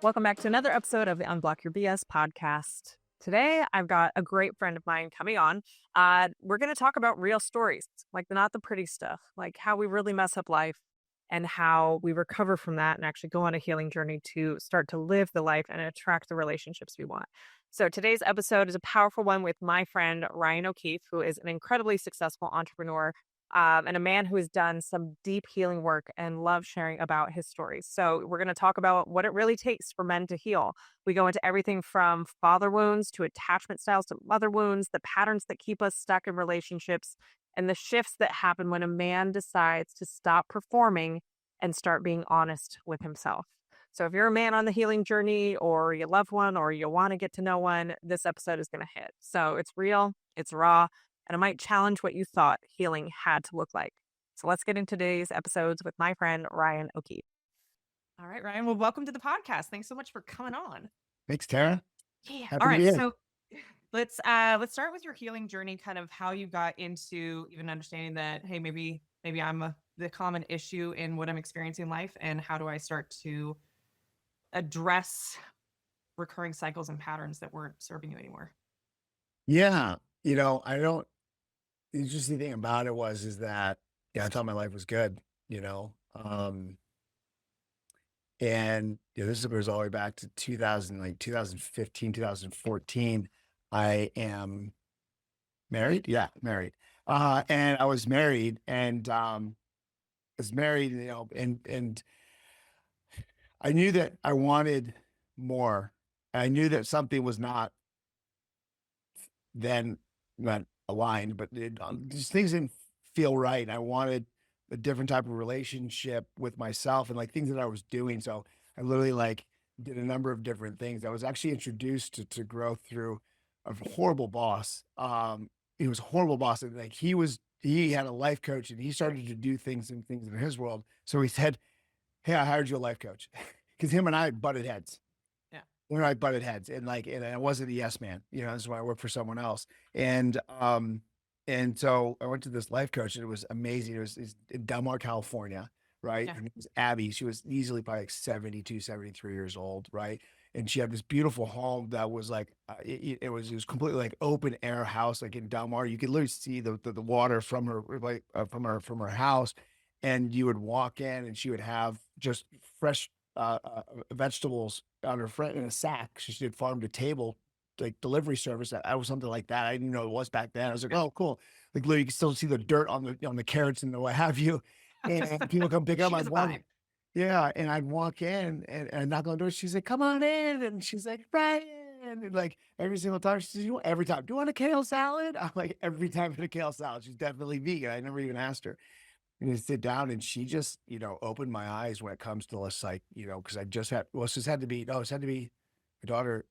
Welcome back to another episode of the Unblock Your BS podcast. Today, I've got a great friend of mine coming on. We're going to talk about real stories, like not the pretty stuff, like how we really mess up life and how we recover from that and actually go on a healing journey to start to live the life and attract the relationships we want. So today's episode is a powerful one with my friend, Ryan O'Keefe, who is an incredibly successful entrepreneur and a man who has done some deep healing work and loves sharing about his stories. So, we're going to talk about what it really takes for men to heal. We go into everything from father wounds to attachment styles to mother wounds, the patterns that keep us stuck in relationships, and the shifts that happen when a man decides to stop performing and start being honest with himself. So, if you're a man on the healing journey, or you love one, or you want to get to know one, this episode is going to hit. So, it's real, it's raw, and it might challenge what you thought healing had to look like. So let's get into today's episodes with my friend, Ryan O'Keefe. All right, Ryan. Well, welcome to the podcast. Thanks so much for coming on. Thanks, Tara. Yeah. All Happy to be right. here. So let's start with your healing journey, kind of how you got into even understanding that, hey, maybe I'm the common issue in what I'm experiencing in life, and how do I start to address recurring cycles and patterns that weren't serving you anymore? Yeah. The interesting thing about it is that, I thought my life was good, and this goes all the way back to 2000, like 2015, 2014. I am married. Yeah, married. And I was married and I knew that I wanted more. I knew that something was not aligned, but just things didn't feel right. I wanted a different type of relationship with myself and like things that I was doing. So I literally like did a number of different things. I was actually introduced to growth through a horrible boss. He was a horrible boss. And like he had a life coach and he started to do things in his world. So he said, "Hey, I hired you a life coach." Because him and I butted heads. Yeah. When I butted heads and I wasn't a yes man, that's why I worked for someone else. And so I went to this life coach and it was amazing. It's in Del Mar, California, right? Yeah. Her name was Abby. She was easily probably like 72, 73 years old, right? And she had this beautiful home that was like, it was completely like open air house, like in Del Mar. You could literally see the water from her, like from her house. And you would walk in and she would have just fresh vegetables on her front in a sack. She did farm to table like delivery service. I was something like that. I didn't know it was back then. I was like, oh, cool. Like literally, you can still see the dirt on the carrots and the what have you. And people come pick up She my has a walk. vibe. Yeah, and I'd walk in and knock on the door. She's like, "Come on in," and she's like, "Ryan," and like every single time she says, every time, "Do you want a kale salad?" I'm like, every time for a kale salad. She's definitely vegan. I never even asked her. And you sit down and she just, opened my eyes when it comes to this, like, because I just had, well, this had to be, no, this had to be, my daughter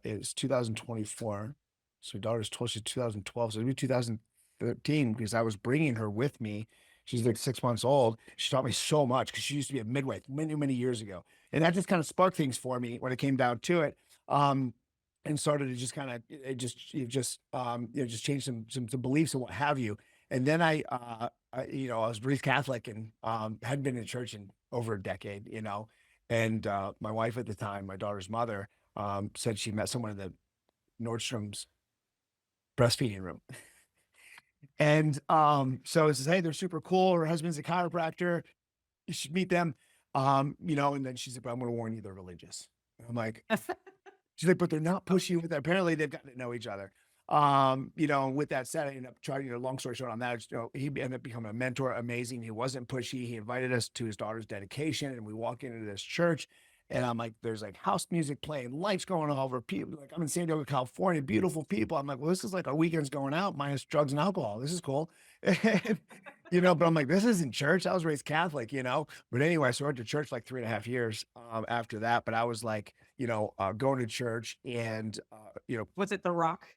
is 2024. So my daughter's 12, she's 2012. So it'd be 2013 because I was bringing her with me. She's like 6 months old. She taught me so much because she used to be a midwife many, many years ago. And that just kind of sparked things for me when it came down to it. And started to just kind of, just change some beliefs and what have you. And then I was raised Catholic and hadn't been in church in over a decade, and my wife at the time, my daughter's mother, said she met someone in the Nordstrom's breastfeeding room. And so it says, "Hey, they're super cool. Her husband's a chiropractor. You should meet them." And then she's like, "But I'm going to warn you, they're religious." And I'm like, she's like, "But they're not pushy with it." Apparently they've gotten to know each other. With that said, I ended up trying, long story short on that, he ended up becoming a mentor. Amazing. He wasn't pushy. He invited us to his daughter's dedication and we walk into this church and I'm like, there's like house music playing, lights going all over people. Like I'm in San Diego, California, beautiful people. I'm like, well, this is like our weekends going out minus drugs and alcohol. This is cool. But I'm like, this isn't church. I was raised Catholic, but anyway, so I went to church like 3.5 years, after that. But I was like, going to church and, Was it The Rock?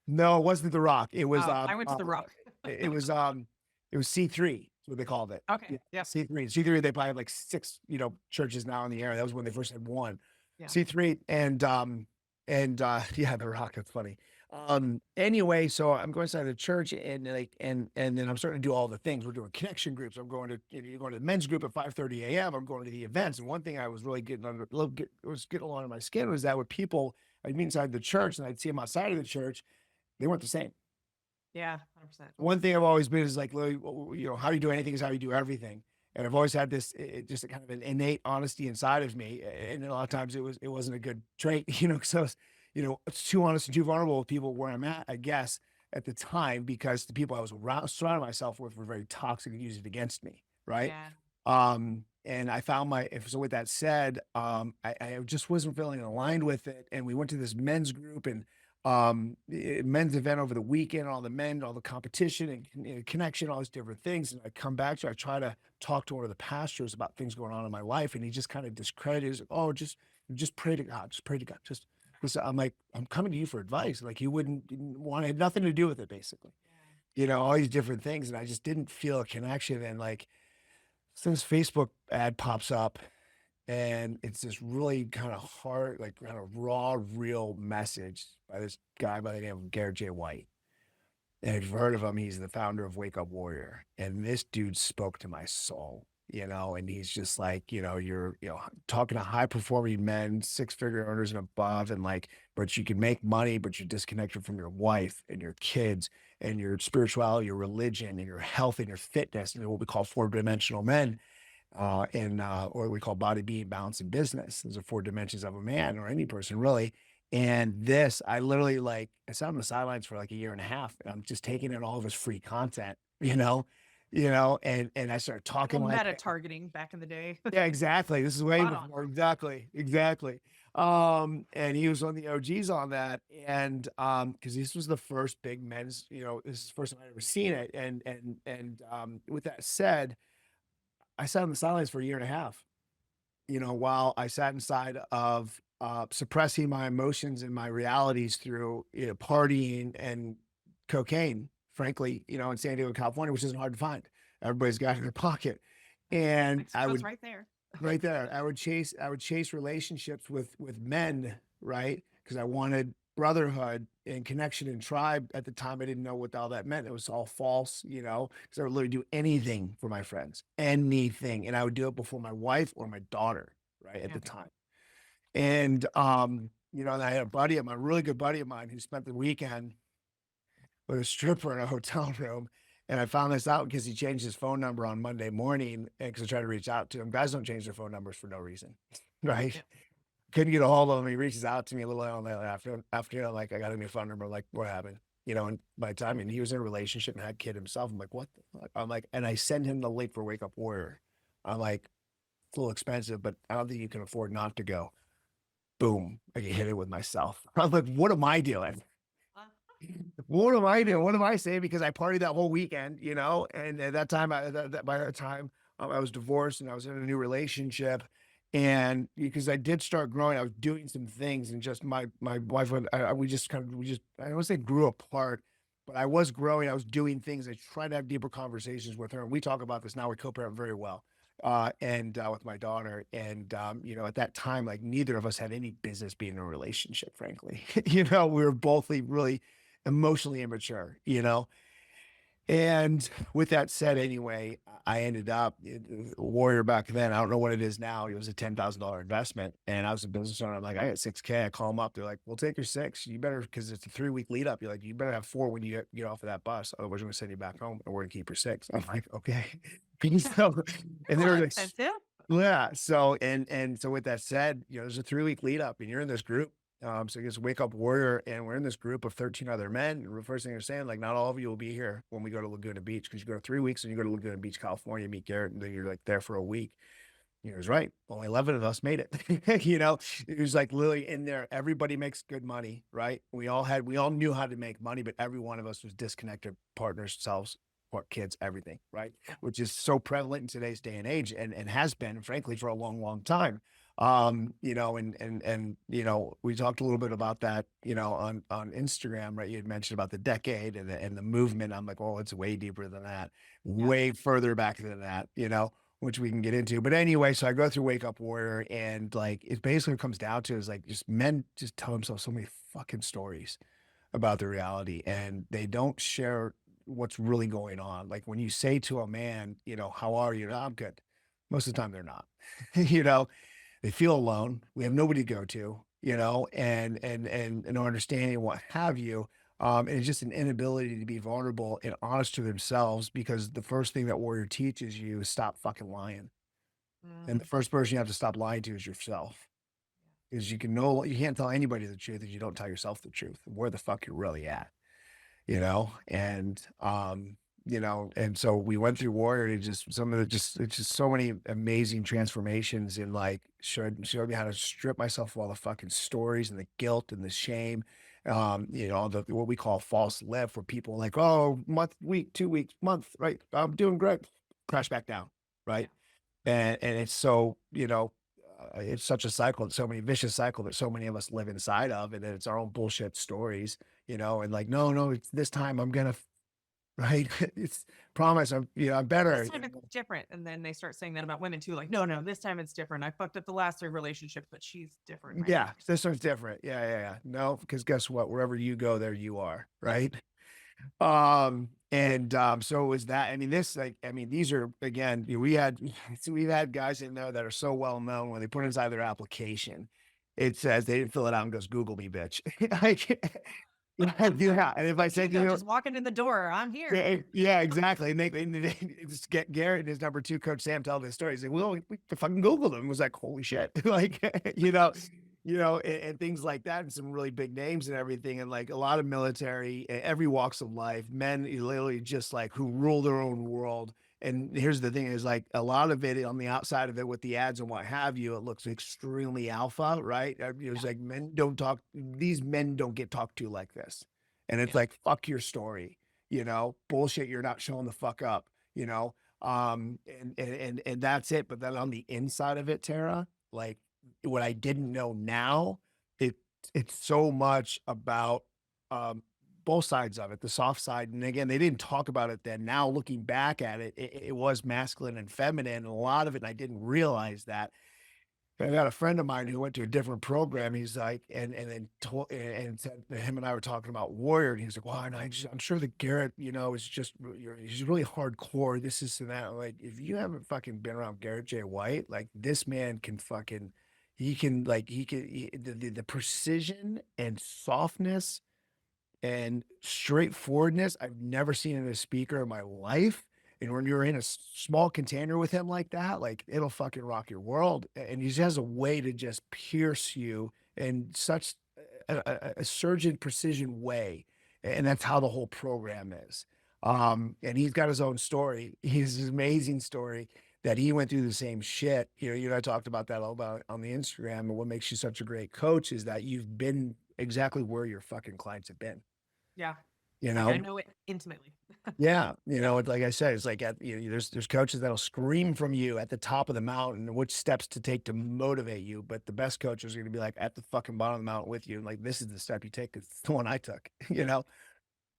no, it wasn't The Rock. It was, I went to The Rock. it was C3. That's what they called it. Okay. Yeah. C3. C3, they probably have like six, churches now in the area. That was when they first had one. Yeah. C3 and yeah, The Rock. That's funny. Anyway, so I'm going inside the church and then I'm starting to do all the things. We're doing connection groups. I'm going to, you're going to the men's group at 5:30 a.m. I'm going to the events. And one thing I was really getting along my skin was that with people I'd meet inside the church and I'd see them outside of the church, they weren't the same. Yeah, 100%. One thing I've always been is like, how you do anything is how you do everything. And I've always had this, just a kind of an innate honesty inside of me. And a lot of times it wasn't a good trait, because I was, it's too honest and too vulnerable with people where I'm at, I guess, at the time, because the people I was surrounding myself with were very toxic and used it against me. Right. Yeah. And I found so with that said, I just wasn't feeling aligned with it. And we went to this men's group and men's event over the weekend, all the men, all the competition and connection, all these different things. And I come back to, I try to talk to one of the pastors about things going on in my life. And he just kind of discredited, he's like, oh, just pray to God, just pray to God. I'm like, I'm coming to you for advice. Like he had nothing to do with it, basically, all these different things. And I just didn't feel a connection. And like, this Facebook ad pops up and it's this really kind of hard, like kind of raw, real message by this guy by the name of Garrett J. White. And if you've heard of him, he's the founder of Wake Up Warrior. And this dude spoke to my soul, and he's just like, you're, talking to high performing men, 6-figure earners and above, and like, but you can make money, but you're disconnected from your wife and your kids and your spirituality, your religion and your health and your fitness, and what we call 4-dimensional men. Or we call body, being, balance, and business. Those are 4 dimensions of a man or any person, really. And this, I literally I sat on the sidelines for like a year and a half, and I'm just taking in all of his free content, and I started talking meta targeting back in the day. Yeah, exactly. This is way Spot on. before. Exactly. And he was one of the OGs on that. And because this was the first big men's, this is the first time I'd ever seen it. And with that said, I sat on the sidelines for a year and a half, while I sat inside of suppressing my emotions and my realities through partying and cocaine, frankly, in San Diego, California, which isn't hard to find. Everybody's got it in their pocket. And Mexico's right there. Right there. I would chase relationships with men, right? Because I wanted brotherhood and connection and tribe. At the time, I didn't know what all that meant. It was all false, because I would literally do anything for my friends, anything. And I would do it before my wife or my daughter, right? At the time. And, and I had a really good buddy of mine who spent the weekend with a stripper in a hotel room. And I found this out because he changed his phone number on Monday morning, and because I tried to reach out to him. Guys don't change their phone numbers for no reason, right? Yeah. Couldn't get a hold of him. He reaches out to me a little on that after, like, I got a new phone number. I'm like, what happened? And by the time, and he was in a relationship and had a kid himself. I'm like, what the fuck? I'm like, and I send him the link for Wake Up Warrior. I'm like, it's a little expensive, but I don't think you can afford not to go. Boom. I get hit it with myself. I'm like, what am I doing? What am I doing? What am I saying? Because I partied that whole weekend, and at that time, by that time, I was divorced and I was in a new relationship. And because I did start growing, I was doing some things, and just my wife, I don't want to say grew apart, but I was growing. I was doing things. I tried to have deeper conversations with her. And we talk about this now. We co-parent very well. And with my daughter. And, at that time, like, neither of us had any business being in a relationship, frankly. We were both really emotionally immature, And with that said, anyway, I ended up Warrior back then. I don't know what it is now. It was a $10,000 investment, and I was a business owner. I'm like, I got $6K. I call them up. They're like, we'll take your 6. You better, because it's a 3-week lead up. You're like, you better have 4 when you get off of that bus. Otherwise, we're going to send you back home, and we're going to keep your 6. I'm like, okay. So, and they were like, yeah. So, and so with that said, there's a 3-week lead up, and you're in this group. So I guess Wake Up Warrior, and we're in this group of 13 other men. And the first thing they're saying, like, not all of you will be here when we go to Laguna Beach, because you go to 3 weeks and you go to Laguna Beach, California, meet Garrett, and then you're like there for a week. He was right. Only 11 of us made it. It was like literally in there. Everybody makes good money, right? We all knew how to make money, but every one of us was disconnected, partners, selves, kids, everything, right? Which is so prevalent in today's day and age, and has been, frankly, for a long, long time. And we talked a little bit about that, on Instagram, right? You had mentioned about the decade and the movement. I'm like, oh, it's way deeper than that, way further back than that, which we can get into. But anyway, so I go through Wake Up Warrior, and like, it basically comes down to is like, just men just tell themselves so many fucking stories about the reality, and they don't share what's really going on. Like when you say to a man, you know, how are you? "Oh, I'm good." Most of the time they're not. You know, they feel alone. We have nobody to go to, you know, and no understanding what have you. And it's just an inability to be vulnerable and honest to themselves, because the first thing that warrior teaches you is stop fucking lying. And the Mm, first person you have to stop lying to is yourself. Because you can't tell anybody the truth if you don't tell yourself the truth, where the fuck you're really at, you know? You know, and so we went through Warrior, and just some of the it's just so many amazing transformations, and like showed me how to strip myself of all the fucking stories and the guilt and the shame. You know, the what we call false lift, where people are like, oh, month, week, 2 weeks, month, right? I'm doing great. Crash back down, yeah. right? And it's so, you know, it's such a cycle, so many vicious cycle that so many of us live inside of, and then it's our own bullshit stories, you know, and like, no, no, it's this time I'm gonna, right? It's promise I'm, you know, I'm This better. time it's different. And then they start saying that about women too. Like, no, no, this time it's different. I fucked up the last three relationships, but she's different right Yeah, now. this one's different. Yeah, yeah, yeah. No, because guess what? Wherever you go, there you are, right? So it was that. I mean, this, like, I mean, these are, again, we had, so we've had guys in there that are so well known, when they put inside their application, it says they didn't fill it out and goes, Google me, bitch. Like, yeah, yeah. And if I Here you said, go, just walking in the door. I'm here. yeah, yeah, exactly. And they just get Garrett and his number two coach Sam telling this story. He's like, well, we fucking Googled him. It was like, holy shit. Like, and things like that, and some really big names and everything. And like a lot of military, every walks of life, men literally just like who rule their own world. And here's the thing is like a lot of it on the outside of it with the ads and what have you, it looks extremely alpha, right? It's Yeah. like these men don't get talked to like this. And it's Yeah. like, fuck your story, you know, bullshit. You're not showing the fuck up, you know? And that's it. But then on the inside of it, Tara, like what I didn't know now, it, it's so much about, um, both sides of it, the soft side. And again, they didn't talk about it then. Now looking back at it, it was masculine and feminine, and a lot of it, and I didn't realize that. I got a friend of mine who went to a different program. He's like, and then told, and said that him and I were talking about Warrior, and he's like, well, and I'm sure that Garrett, you know, is just, he's really hardcore. This is and that. I'm like, if you haven't fucking been around Garrett J. White, like this man can fucking, the precision and softness and straightforwardness I've never seen in a speaker in my life. And when you're in a small container with him like that, like it'll fucking rock your world. And he just has a way to just pierce you in such a surgeon precision way. And that's how the whole program is. And he's got his own story. He's an amazing story that he went through the same shit. You know, you and I talked about that all about on the Instagram. And what makes you such a great coach is that you've been exactly where your fucking clients have been, Yeah. you Like I know? know it intimately. Yeah. You know, it's like I said, it's like there's coaches that'll scream from you at the top of the mountain which steps to take to motivate you. But the best coaches are going to be like at the fucking bottom of the mountain with you. And like, this is the step you take. It's the one I took, you know?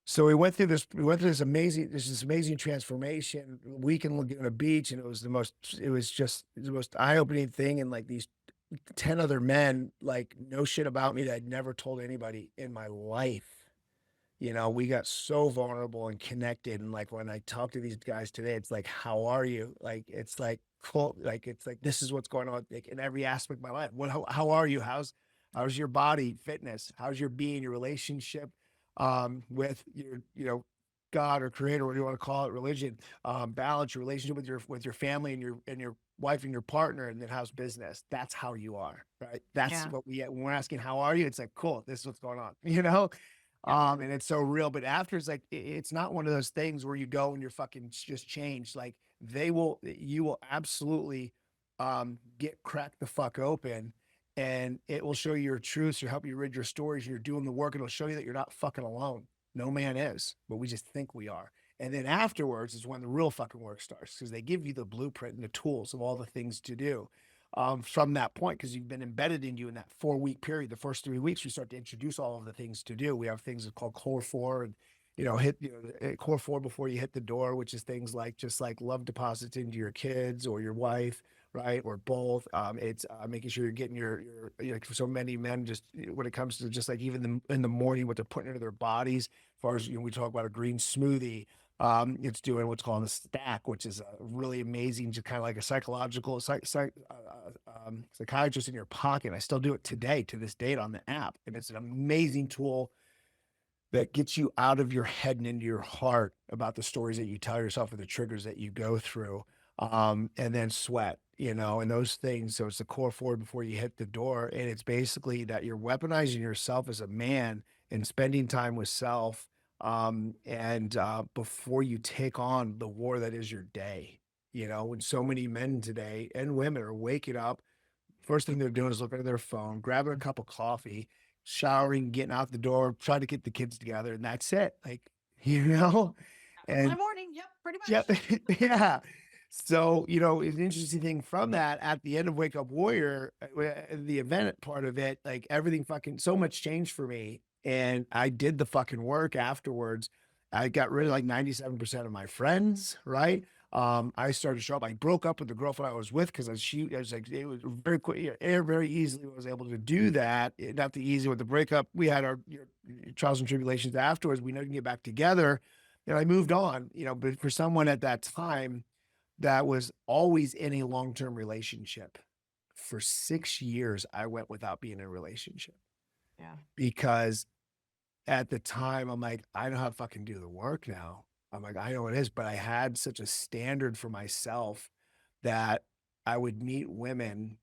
So we went through this amazing transformation weekend on a beach. And it was just the most eye-opening thing. And like these 10 other men, like know shit about me that I'd never told anybody in my life. You know, we got so vulnerable and connected. And like when I talk to these guys today, it's like, how are you? Like, it's like, cool. Like, it's like, this is what's going on like, in every aspect of my life. How are you? How's your body, fitness? How's your being, your relationship, with your, you know, God or creator, what do you want to call it? Religion, balance your relationship with your family and your wife and your partner, and then how's business? That's how you are, right? That's Yeah. what when we're asking, how are you? It's like, cool. This is what's going on, you know? Yeah. And it's so real. But after it's like it's not one of those things where you go and you're fucking just changed. Like you will absolutely get cracked the fuck open, and it will show you your truths or help you rid your stories. And you're doing the work, and it'll show you that you're not fucking alone. No man is, but we just think we are. And then afterwards is when the real fucking work starts, because they give you the blueprint and the tools of all the things to do, from that point, because you've been embedded in you in that 4 week period. The first 3 weeks, we start to introduce all of the things to do. We have things called core four, and core four before you hit the door, which is things like just like love deposits into your kids or your wife, right? Or both. It's making sure you're getting like for so many men, just when it comes to just like even in the morning, what they're putting into their bodies, as far as, we talk about a green smoothie, it's doing what's called a stack, which is a really amazing, just kind of like a psychological psychiatrist in your pocket. I still do it today, to this date, on the app. And it's an amazing tool that gets you out of your head and into your heart about the stories that you tell yourself or the triggers that you go through. And then sweat, and those things. So it's the core forward before you hit the door. And it's basically that you're weaponizing yourself as a man and spending time with self. And before you take on the war that is your day, when so many men today and women are waking up, first thing they're doing is looking at their phone, grabbing a cup of coffee, showering, getting out the door, trying to get the kids together, and that's it. Like, That was my and morning. Yep, pretty yeah, much. yeah. So, an interesting thing from that at the end of Wake Up Warrior, the event part of it, like everything fucking so much changed for me. And I did the fucking work afterwards. I got rid of like 97% of my friends, right? I started to show up. I broke up with the girlfriend I was with because I was like, it was very quick, very easily was able to do that. Not the easy with the breakup. We had our trials and tribulations afterwards. We never get back together. And I moved on, but for someone at that time that was always in a long-term relationship, for 6 years, I went without being in a relationship Yeah. because at the time I'm like, I know how to fucking do the work now. I'm like, I know what it is, but I had such a standard for myself that I would meet women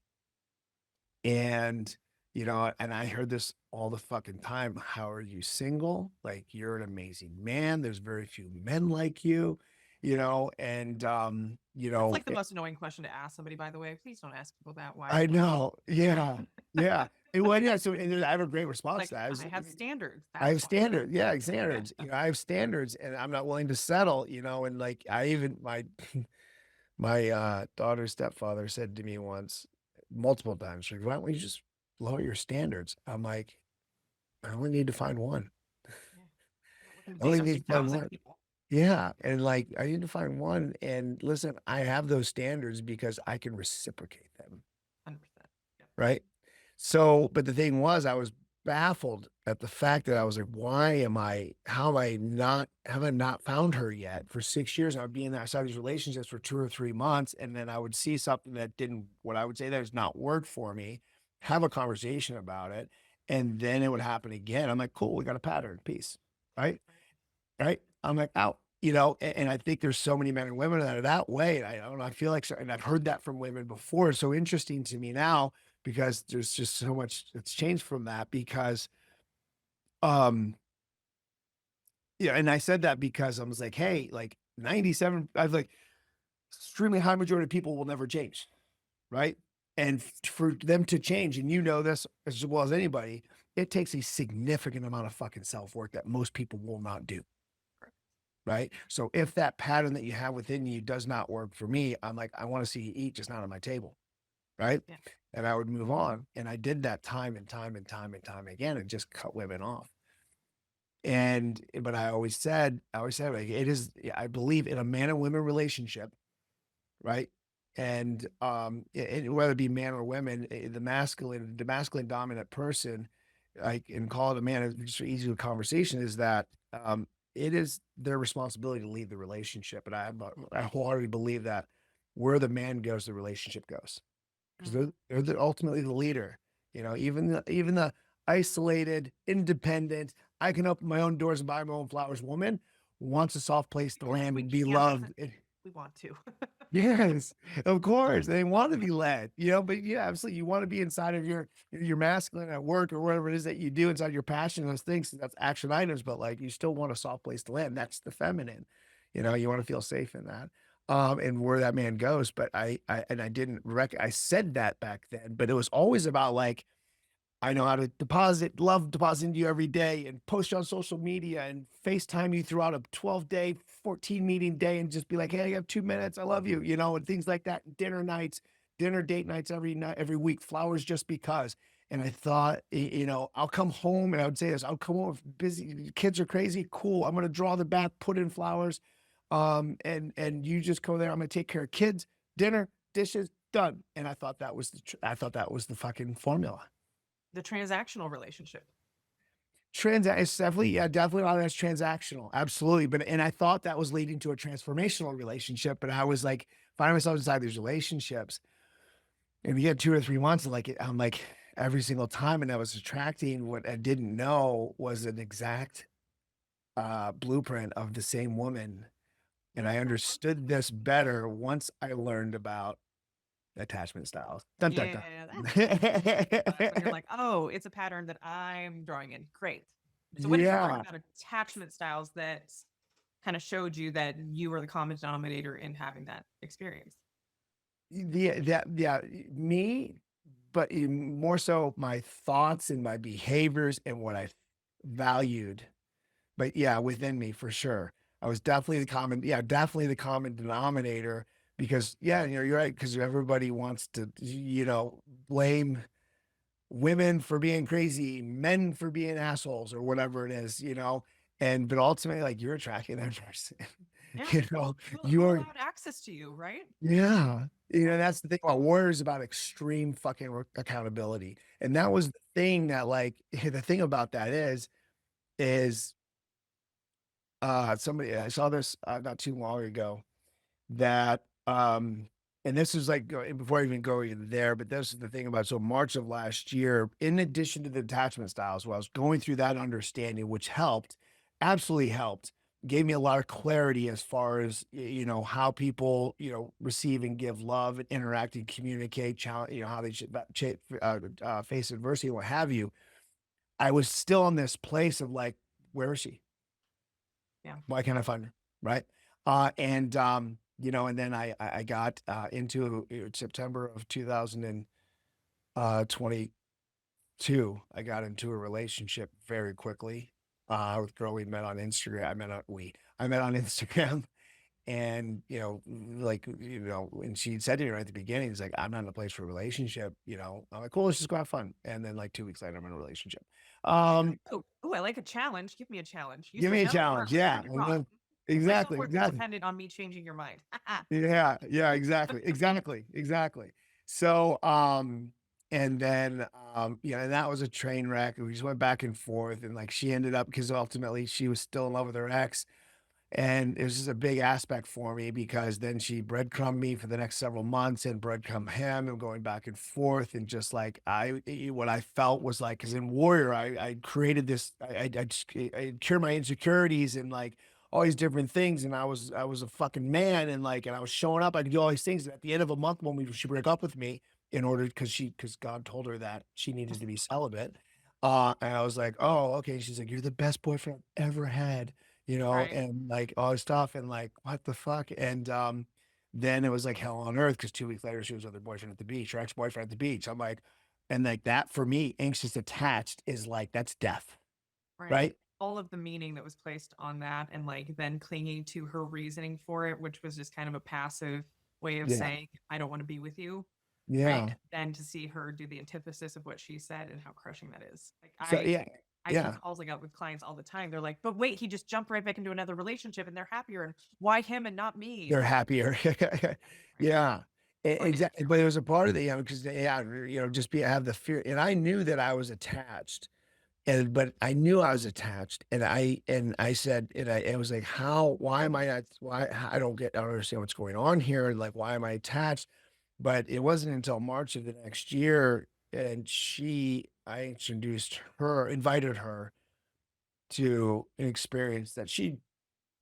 and, and I heard this all the fucking time. How are you single? Like, you're an amazing man. There's very few men like you, and, That's like the most annoying question to ask somebody, by the way. Please don't ask people that. Why? I know. Yeah. Yeah. Yeah. So, and I have a great response Like, to that. I have standards. I have That's why. standards. Yeah. Standards. I have standards and I'm not willing to settle, and like, my daughter's stepfather said to me once, multiple times, like, why don't we just lower your standards? I'm like, I only need to find one. Yeah. Looking to I date only a few need to find thousand one. people. Yeah. And like, I need to find one. And listen, I have those standards because I can reciprocate them. 100%. Yep. Right. So, but the thing was, I was baffled at the fact that I was like, have I not found her yet? For 6 years, I would be in outside these relationships for 2 or 3 months. And then I would see something that didn't, what I would say that has not worked for me, have a conversation about it. And then it would happen again. I'm like, cool, we got a pattern. Peace. Right. Right. I'm like, out. And I think there's so many men and women that are that way. And I don't know. I feel like, and I've heard that from women before. It's so interesting to me now because there's just so much that's changed from that because, um, yeah. And I said that because I was like, hey, like 97, I was like, extremely high majority of people will never change. Right. And for them to change, and this as well as anybody, it takes a significant amount of fucking self work that most people will not do. Right. So if that pattern that you have within you does not work for me, I'm like, I want to see you eat, just not on my table. Right. Yeah. And I would move on. And I did that time and time and time and time again and just cut women off. But I always said, like, it is, I believe in a man and women relationship. Right. And whether it be man or women, the masculine dominant person, and call it a man, it's just easy to conversation, is that it is their responsibility to lead the relationship. And I wholeheartedly believe that where the man goes, the relationship goes, because they're ultimately the leader. Even the isolated, independent, I can open my own doors and buy my own flowers woman wants a soft place to land and be loved. We want to. Yes, of course. They want to be led, but yeah, absolutely. You want to be inside of your masculine at work or whatever it is that you do inside your passion, those things, that's action items, but like you still want a soft place to land. That's the feminine. You want to feel safe in that. And where that man goes. But I I said that back then, but it was always about like, I know how to love depositing you every day and post you on social media and FaceTime you throughout a 12-day, 14 meeting day and just be like, hey, I have 2 minutes. I love you, and things like that. Dinner date nights every night, every week, flowers just because. And I thought, I'll come home and I would say this, I'll come home if busy, kids are crazy. Cool. I'm going to draw the bath, put in flowers. And you just go there. I'm going to take care of kids, dinner, dishes, done. And I thought that was I thought that was the fucking formula. The transactional relationship. It's definitely, yeah, definitely a lot of that's transactional. Absolutely. But, and I thought that was leading to a transformational relationship, but I was like, finding myself inside these relationships and we get 2 or 3 months, and like, I'm like every single time, and I was attracting what I didn't know was an exact blueprint of the same woman. And I understood this better once I learned about attachment styles. Dun, dun, dun. Yeah, that's when you're like, oh, it's a pattern that I'm drawing in. Great. So what did you learn Yeah. about attachment styles that kind of showed you that you were the common denominator in having that experience? Yeah, me, but more so my thoughts and my behaviors and what I valued. But yeah, within me for sure. I was definitely definitely the common denominator because yeah, you're right. Because everybody wants to, blame women for being crazy, men for being assholes or whatever it is, but ultimately like you're attracting that person, Yeah. you know, Who you're, allowed access to you, right? yeah, that's the thing about warriors about extreme fucking accountability. And that was the thing that like, the thing about that is somebody, I saw this not too long ago that, and this is like before I even go there, but this is the thing about, so March of last year, in addition to the attachment styles, while I was going through that understanding, which helped, absolutely helped, gave me a lot of clarity as far as, how people, receive and give love and interact and communicate, challenge, how they should face adversity and what have you. I was still in this place of like, where is she? Yeah. Why can't I find her? Right. And then I got into September of 2022. I got into a relationship very quickly with a girl we met on Instagram. I met on Instagram. And, and she said to me right at the beginning, it's like, I'm not in a place for a relationship, I'm like, cool, let's just go have fun. And then like 2 weeks later, I'm in a relationship. Oh, I like a challenge. Give me a challenge. You Give said me a no. challenge. Perfect. Yeah. Prove me And wrong. then, My exactly, self-worth is exactly. dependent on me changing your mind. Yeah, exactly, exactly. So, and then, and that was a train wreck. We just went back and forth, and like she ended up because ultimately she was still in love with her ex, and it was just a big aspect for me because then she breadcrumbed me for the next several months and breadcrumb him and going back and forth. And just like what I felt was like, because in Warrior, I created this, I cured my insecurities and like all these different things. And I was a fucking man. And like, and I was showing up, I could do all these things. And at the end of a month when she broke up with me in order, because God told her that she needed to be celibate. And I was like, oh, okay. She's like, you're the best boyfriend I've ever had, Right. and like all this stuff and like, what the fuck? And then it was like hell on earth because 2 weeks later she was with her boyfriend at the beach, her ex-boyfriend at the beach. I'm like, and like that for me, anxious attached is like, that's death, Right. right? All of the meaning that was placed on that and like then clinging to her reasoning for it, which was just kind of a passive way of Yeah. saying, I don't want to be with you. Right. Yeah. Then to see her do the antithesis of what she said and how crushing that is. Like So yeah. I keep Yeah. calling out with clients all the time. They're like, but wait, he just jumped right back into another relationship and they're happier. And why him and not me? They're happier. Right. Yeah. Like, Exactly. But it was a part of the, because yeah, just have the fear. And I knew that I was attached. But I knew I was attached, and I said, and it was like, why am I not, I don't understand what's going on here. And like, why am I attached? But it wasn't until March of the next year, and I invited her to an experience that she,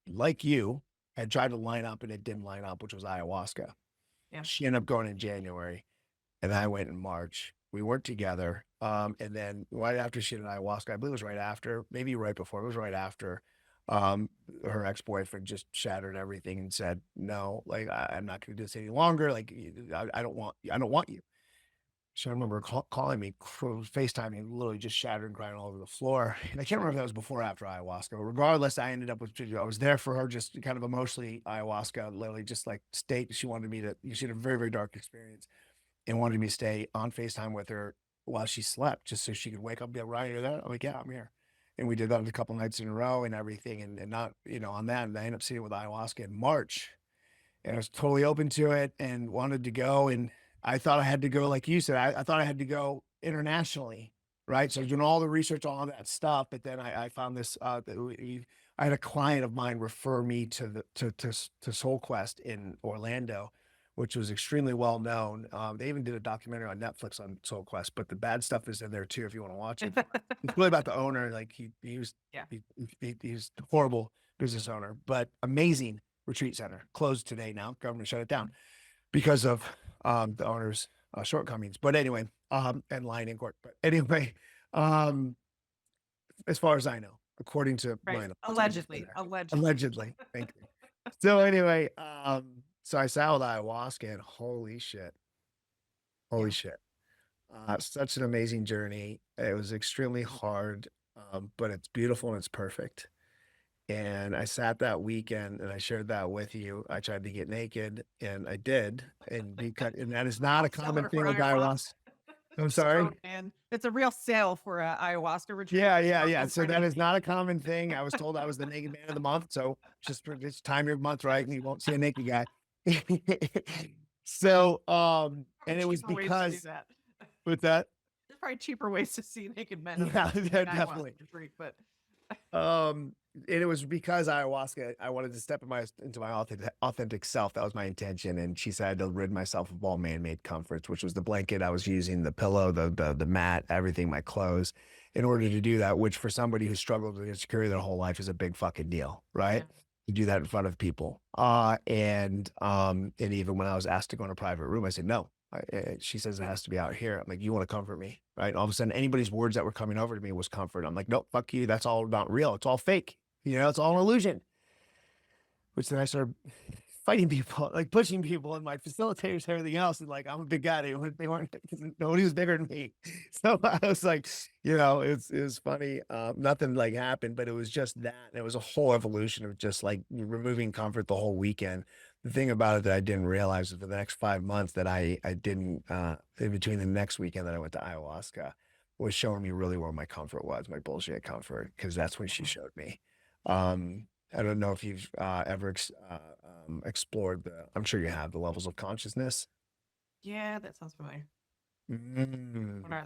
like you, had tried to line up and it didn't line up, which was ayahuasca. yeah. She ended up going in January and I went in March. We weren't together. And then right after she did ayahuasca, I believe it was right after, maybe right before, it was right after, um, her ex-boyfriend just shattered everything and said, no, like, I'm not going to do this any longer. Like, I don't want you. So I remember calling me, FaceTiming, literally just shattered and crying all over the floor. And I can't remember if that was before or after ayahuasca. But regardless, I ended up with, I was there for her, just kind of emotionally, ayahuasca, literally just like state. She wanted me to, she had a very, very dark experience and wanted me to stay on FaceTime with her while she slept, just so she could wake up and be like, Ryan, you're there? I'm like, yeah, I'm here. And we did that a couple nights in a row and everything. And not, on that. And I ended up sitting with ayahuasca in March and I was totally open to it and wanted to go. And I thought I had to go, like you said, I thought I had to go internationally, right? So I was doing all the research on all that stuff, but then I found this, I had a client of mine refer me to to Soul Quest in Orlando, which was extremely well known. They even did a documentary on Netflix on Soul Quest, but the bad stuff is in there too if you want to watch it. It's really about the owner. Like he was Yeah. he was a horrible business owner, but amazing retreat center. Closed today now. Government shut it down because of the owner's shortcomings. But anyway, and lying in court. But anyway, um, as far as I know, according to Right. my Allegedly. allegedly. Thank you. So anyway, so I sat with ayahuasca and holy shit. Holy shit. Such an amazing journey. It was extremely hard, but it's beautiful and it's perfect. And I sat that weekend and I shared that with you. I tried to get naked and I did. And because, and that is not a common thing with ayahuasca. I'm sorry. Oh, man. It's a real sale for a ayahuasca retreat. Yeah. So that is not a common thing. I was told I was the naked man of the month. So just time your month right and you won't see a naked guy. So, and it was because with that. There's probably cheaper ways to see naked men. Yeah, definitely. Retreat, but and it was because ayahuasca, I wanted to step into my authentic self. That was my intention. And she said I had to rid myself of all man-made comforts, which was the blanket I was using, the pillow, the mat, everything, my clothes, in order to do that, which for somebody who struggled with insecurity their whole life is a big fucking deal, right? Yeah. To do that in front of people. And even when I was asked to go in a private room, I said, no. She says it has to be out here. I'm like, you want to comfort me, right? And all of a sudden, anybody's words that were coming over to me was comfort. I'm like, nope, fuck you. That's all not real. It's all fake. It's all an illusion. Which then I started fighting people, like pushing people, and my facilitators, everything else. And like, I'm a big guy. They weren't. Nobody was bigger than me. So I was like, it was funny. Nothing like happened, but it was just that. And it was a whole evolution of just like removing comfort the whole weekend. The thing about it that I didn't realize is for the next 5 months that I didn't, in between the next weekend that I went to ayahuasca, was showing me really where my comfort was, my bullshit comfort, because that's when she showed me. I don't know if you've ever explored I'm sure you have, the levels of consciousness. Yeah, that sounds familiar. What are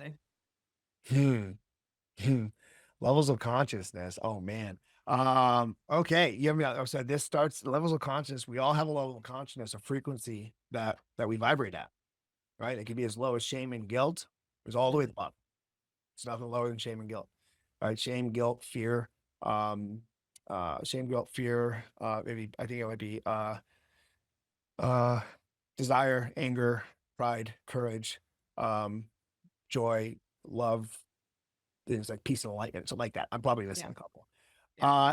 they? Levels of consciousness. Oh man. Okay. So this starts levels of consciousness. We all have a level of consciousness, a frequency that we vibrate at, right? It can be as low as shame and guilt. It's all the way to the bottom. It's nothing lower than shame and guilt, right? Shame, guilt, fear, shame, guilt, fear. Maybe I think it would be, desire, anger, pride, courage, joy, love, things like peace and enlightenment, something like that. I'm probably missing a couple.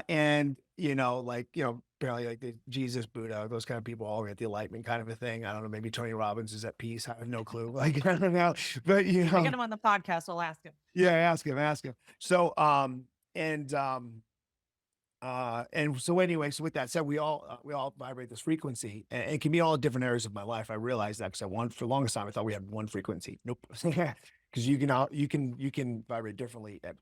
And apparently like the Jesus, Buddha, those kind of people all get the enlightenment kind of a thing. I don't know, maybe Tony Robbins is at peace. I have no clue. Like, I don't know, but I get him on the podcast. I'll ask him. Yeah, ask him. So, so anyway, so with that said, we all vibrate this frequency, and it can be all different areas of my life. I realized that because for the longest time I thought we had one frequency. Nope, because you can vibrate differently at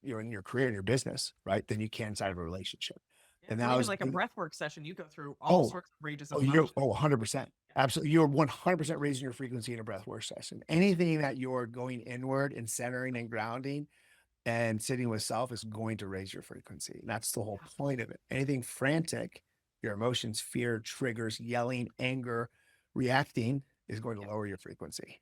in your career and your business, right? Than you can inside of a relationship. Yeah, and that was like a breathwork session. You go through all sorts of ranges of 100%. Absolutely. You're 100% raising your frequency in a breathwork session. Anything that you're going inward and centering and grounding and sitting with self is going to raise your frequency. And that's the whole point of it. Anything frantic, your emotions, fear, triggers, yelling, anger, reacting is going to lower your frequency.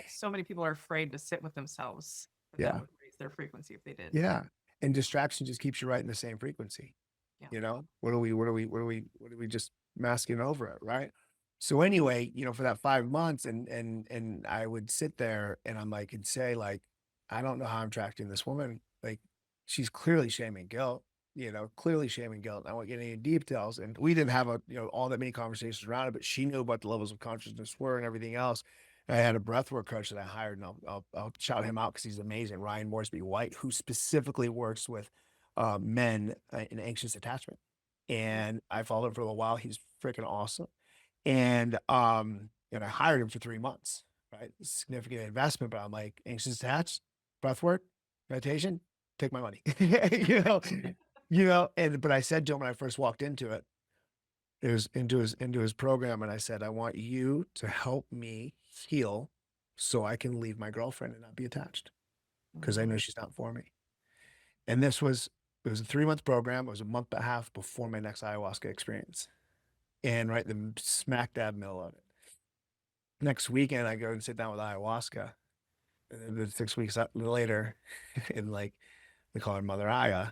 So many people are afraid to sit with themselves. That would raise their frequency if they did. Yeah. And distraction just keeps you right in the same frequency. What are we just masking over it, right? So anyway, for that 5 months and I would sit there and I'm like, and say like, I don't know how I'm attracting this woman. Like, she's clearly shame and guilt, clearly shame and guilt. I won't get any details. And we didn't have all that many conversations around it, but she knew what the levels of consciousness were and everything else. And I had a breathwork coach that I hired, and I'll shout him out because he's amazing. Ryan Moresby White, who specifically works with men in anxious attachment. And I followed him for a while. He's freaking awesome. And I hired him for 3 months, right? Significant investment, but I'm like, anxious attached, breathwork, meditation, take my money. But I said to him when I first walked into it, into his program, and I said, I want you to help me heal so I can leave my girlfriend and not be attached because I know she's not for me. And it was a 3-month program. It was a month and a half before my next ayahuasca experience, and right the smack dab middle of it. Next weekend, I go and sit down with ayahuasca. And then 6 weeks later, and like we call her Mother Aya,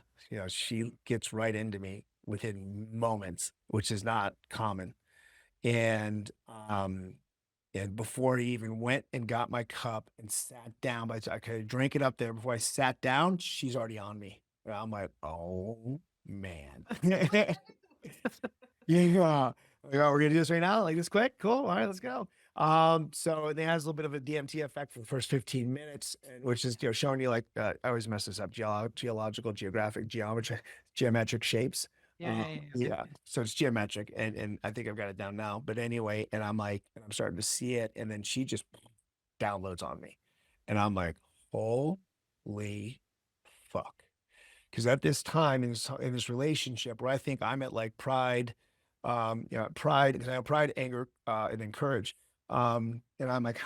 she gets right into me within moments, which is not common. And before he even went and got my cup and sat down, but I could drink it up there before I sat down, she's already on me. And I'm like, oh man. Yeah. Like, oh, we're gonna do this right now, like this quick. Cool. All right, let's go. So it has a little bit of a DMT effect for the first 15 minutes, which is showing you like I always mess this up, geological, geographic, geometric shapes. Yeah. So it's geometric, and I think I've got it down now. But anyway, and I'm starting to see it, and then she just downloads on me, and I'm like, holy fuck. Because at this time in this relationship where I think I'm at like pride, pride, because I have pride, anger, and then courage. And I'm like,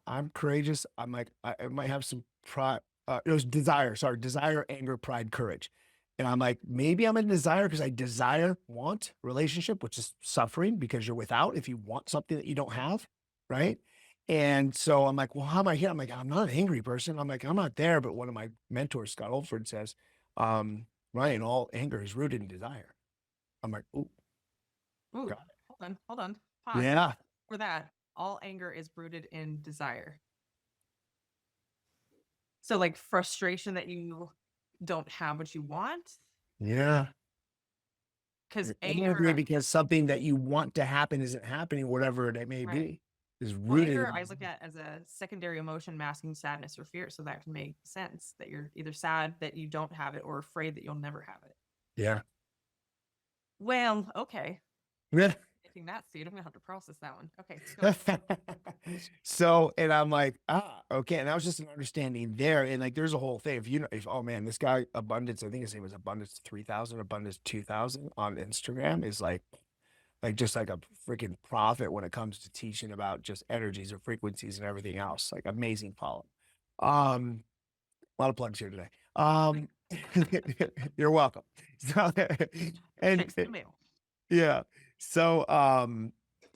I'm courageous. I'm like, I might have some pride. It was desire, anger, pride, courage. And I'm like, maybe I'm in desire because I want relationship, which is suffering because you're without if you want something that you don't have, right? And so I'm like, well, how am I here? I'm like, I'm not an angry person. I'm like, I'm not there. But one of my mentors, Scott Oldford, says, Ryan, all anger is rooted in desire. I'm like, ooh, Ooh, got it. hold on. Pause. Yeah. For that, all anger is rooted in desire. So like frustration that you don't have what you want. Yeah. Because Angry anger, because something that you want to happen isn't happening, whatever it may right. be, is Well, rooted. anger I look at as a secondary emotion masking sadness or fear. So that can make sense that you're either sad that you don't have it or afraid that you'll never have it. Yeah. Well, okay. Yeah. Taking that seed, I'm gonna have to process that one. Okay. So, and I'm like, okay. And that was just an understanding there. And like, there's a whole thing. If oh man, this guy Abundance, I think his name was Abundance 3000, Abundance 2000 on Instagram is like just like a freaking prophet when it comes to teaching about just energies or frequencies and everything else. Like amazing follow. A lot of plugs here today. You're welcome. So, and Checks the mail. yeah. So,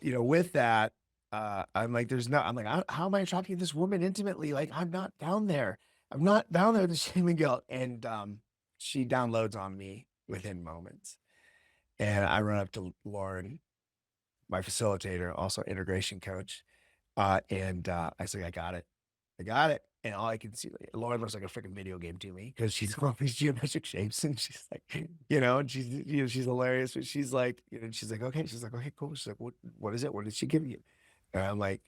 with that, I'm like, I'm like, how am I talking to this woman intimately? Like, I'm not down there. I'm not down there with the shame and guilt. And she downloads on me within moments. And I run up to Lauren, my facilitator, also integration coach. And I say, I got it. I got it. And all I can see, like, Lauren looks like a freaking video game to me because she's all these geometric shapes, and she's like, and she's hilarious. But she's like, she's like, okay. She's like, okay, cool. She's like, what is it? What did she give you? And I'm like,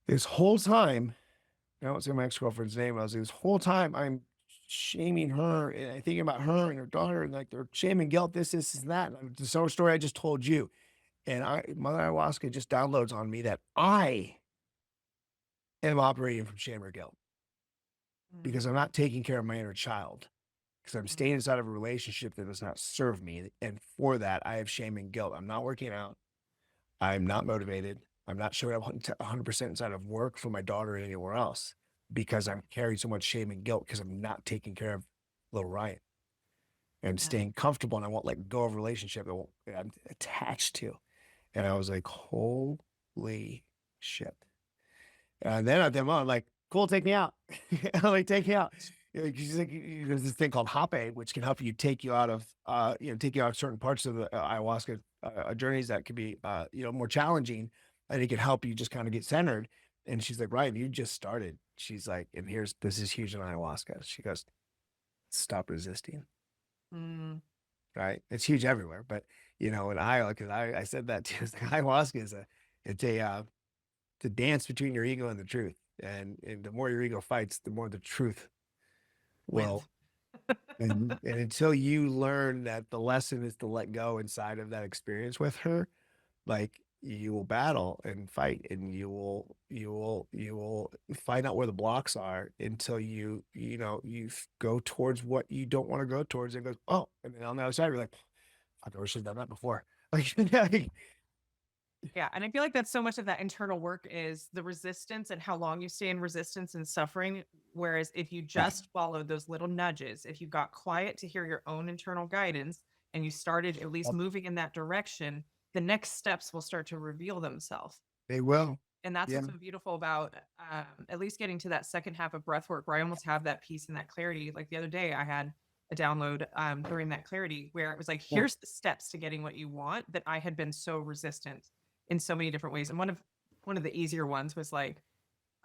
this whole time, I don't say my ex-girlfriend's name. I was like, this whole time I'm shaming her and I'm thinking about her and her daughter, and like they're shaming guilt, this, and that. And the same story I just told you. And Mother Ayahuasca just downloads on me that I am operating from shame or guilt because I'm not taking care of my inner child, because I'm staying inside of a relationship that does not serve me. And for that, I have shame and guilt. I'm not working out. I'm not motivated. I'm not showing up 100% inside of work for my daughter or anywhere else because I'm carrying so much shame and guilt because I'm not taking care of little Ryan and staying comfortable, and I won't let go of a relationship that I'm attached to. And I was like, holy shit. And then I'm like, cool, take me out. I'm like, take me out. She's like, there's this thing called Hape, which can help you take you out of, take you out of certain parts of the ayahuasca journeys that could be, more challenging. And it can help you just kind of get centered. And she's like, Ryan, you just started. She's like, and this is huge in ayahuasca. She goes, stop resisting. Right. It's huge everywhere. But, and because I said that too, it's like ayahuasca it's a dance between your ego and the truth. And the more your ego fights, the more the truth will. and until you learn that the lesson is to let go inside of that experience with her, like you will battle and fight, and you will find out where the blocks are until you go towards what you don't want to go towards, and goes, oh, and then on the other side, you're like, I never should have done that before. Like, Yeah. And I feel like that's so much of that internal work is the resistance and how long you stay in resistance and suffering. Whereas if you yeah, just followed those little nudges, if you got quiet to hear your own internal guidance and you started at least moving in that direction, the next steps will start to reveal themselves. they will. And that's Yeah. what's so beautiful about at least getting to that second half of breathwork where I almost have that peace and that clarity. Like the other day, I had a download during that clarity where it was like, Yeah. here's the steps to getting what you want that I had been so resistant in so many different ways. And one of the easier ones was like,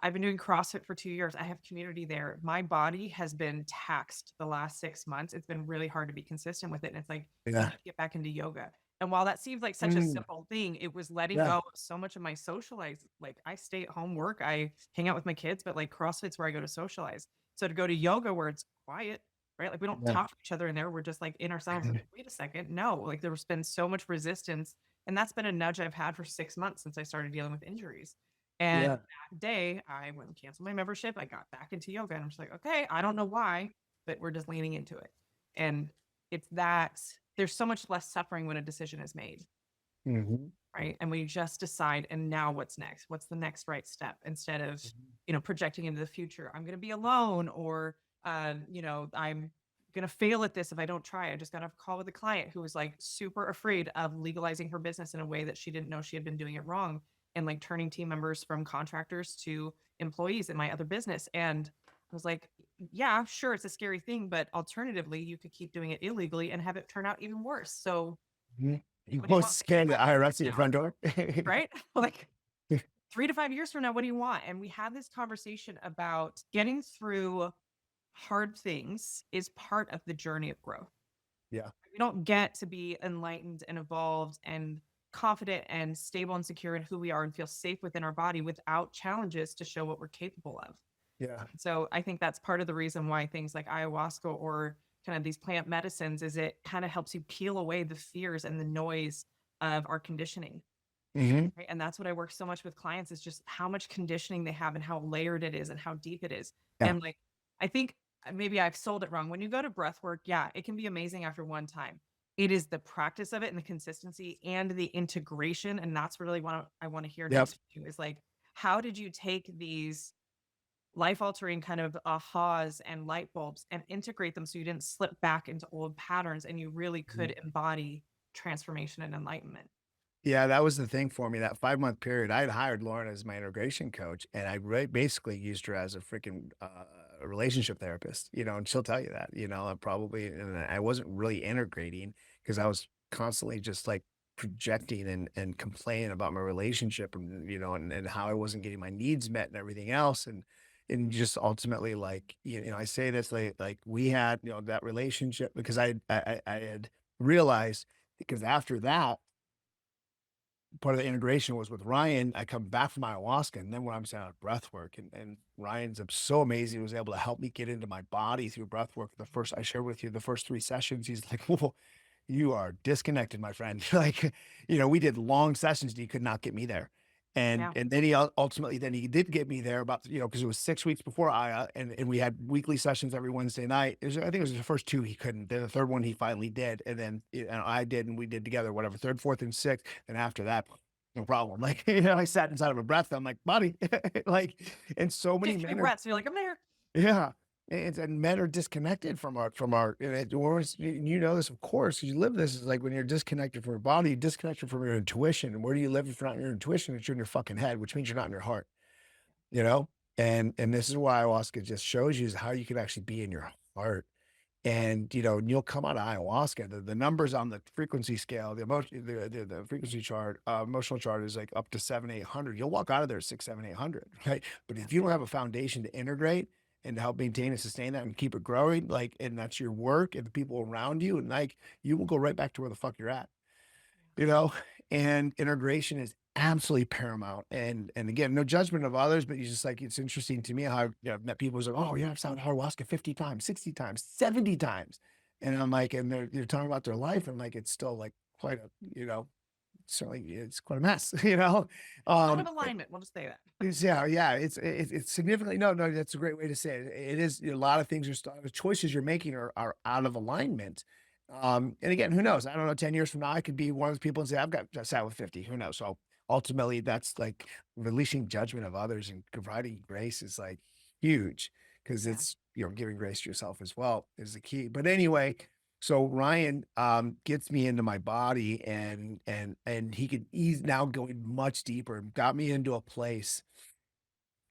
I've been doing CrossFit for 2 years. I have community there. My body has been taxed the last 6 months. It's been really hard to be consistent with it. And it's like, you Yeah. need to get back into yoga. And while that seems like such a Mm, simple thing, it was letting yeah. go of so much of my socialize. Like I stay at home work, I hang out with my kids, but like CrossFit's where I go to socialize. So to go to yoga where it's quiet, right? Like we don't Yeah. talk to each other in there. We're just like in ourselves. Like, wait a second. No, like there's been so much resistance. And that's been a nudge I've had for 6 months since I started dealing with injuries. And Yeah. that day I went and canceled my membership. I got back into yoga and I'm just like, okay, I don't know why, but we're just leaning into it. And it's that there's so much less suffering when a decision is made, Hmm. right? And we just decide, and now what's next? What's the next right step? Instead of, projecting into the future, I'm going to be alone, or, I'm going to fail at this if I don't try. I just got off a call with a client who was like super afraid of legalizing her business in a way that she didn't know she had been doing it wrong and like turning team members from contractors to employees in my other business. And I was like, yeah, sure, it's a scary thing, but alternatively, you could keep doing it illegally and have it turn out even worse. So, You what do you won't want scare the IRS at your now? front door. Right? Like 3 to 5 years from now, what do you want? And we had this conversation about getting through hard things is part of the journey of growth. Yeah. We don't get to be enlightened and evolved and confident and stable and secure in who we are and feel safe within our body without challenges to show what we're capable of. Yeah. So I think that's part of the reason why things like ayahuasca or kind of these plant medicines is it kind of helps you peel away the fears and the noise of our conditioning. Hmm. Right? And that's what I work so much with clients is just how much conditioning they have and how layered it is and how deep it is. Yeah. And like, I think maybe I've sold it wrong. When you go to breath work, yeah, it can be amazing after one time. It is the practice of it and the consistency and the integration. And that's really what I want to hear Yep. next from you is like, how did you take these life altering kind of ahas and light bulbs and integrate them so you didn't slip back into old patterns and you really could embody transformation and enlightenment? Yeah, that was the thing for me. That 5 month period, I had hired Lauren as my integration coach, and I basically used her as a freaking relationship therapist. And she'll tell you that. And I wasn't really integrating because I was constantly just like projecting and complaining about my relationship, and how I wasn't getting my needs met and everything else, and just ultimately like I say this like we had that relationship because I had realized because after that part of the integration was with Ryan. I come back from ayahuasca, and then when I'm saying out breath work, and Ryan's so amazing. He was able to help me get into my body through breath work. I shared with you the first 3 sessions. He's like, "Whoa, you are disconnected, my friend." Like, we did long sessions, and he could not get me there. And Yeah. and then ultimately then he did get me there about because it was 6 weeks before Aya, and we had weekly sessions every Wednesday night. I think it was the first two he couldn't. Then the third one he finally did, and then I did, and we did together, whatever, third, fourth, and sixth. And after that, no problem. Like I sat inside of a breath. I'm like, buddy, like, and so many Take three men are, breaths. You're like, I'm there. yeah. And men are disconnected from our, you know this, of course, you live this. Is like when you're disconnected from your body, you're disconnected from your intuition. And where do you live if you're not in your intuition? It's you're in your fucking head, which means you're not in your heart, you know? And this is why ayahuasca just shows you is how you can actually be in your heart. And you'll come out of ayahuasca. The numbers on the frequency scale, the emotion, the frequency chart, emotional chart is like up to 700, 800. You'll walk out of there 600, 700, 800, right? But if you don't have a foundation to integrate and to help maintain and sustain that and keep it growing, like, and that's your work and the people around you, and like, you will go right back to where the fuck you're at, you know. And integration is absolutely paramount. And again, no judgment of others, but you just like, it's interesting to me how I've met people who's like, oh yeah, I've sounded ayahuasca 50 times, 60 times, 70 times. And I'm like, and they're talking about their life, and like it's still like quite a, certainly it's quite a mess, Out of um alignment. We'll just say that. yeah, it's significantly, no, that's a great way to say it. It is a lot of things are the choices you're making are out of alignment. And again, who knows? I don't know. 10 years from now, I could be one of those people and say, I've got sat with 50. Who knows? So ultimately, that's like releasing judgment of others and providing grace is like huge because Yeah. it's, giving grace to yourself as well is the key. But anyway, so Ryan gets me into my body and he's now going much deeper, got me into a place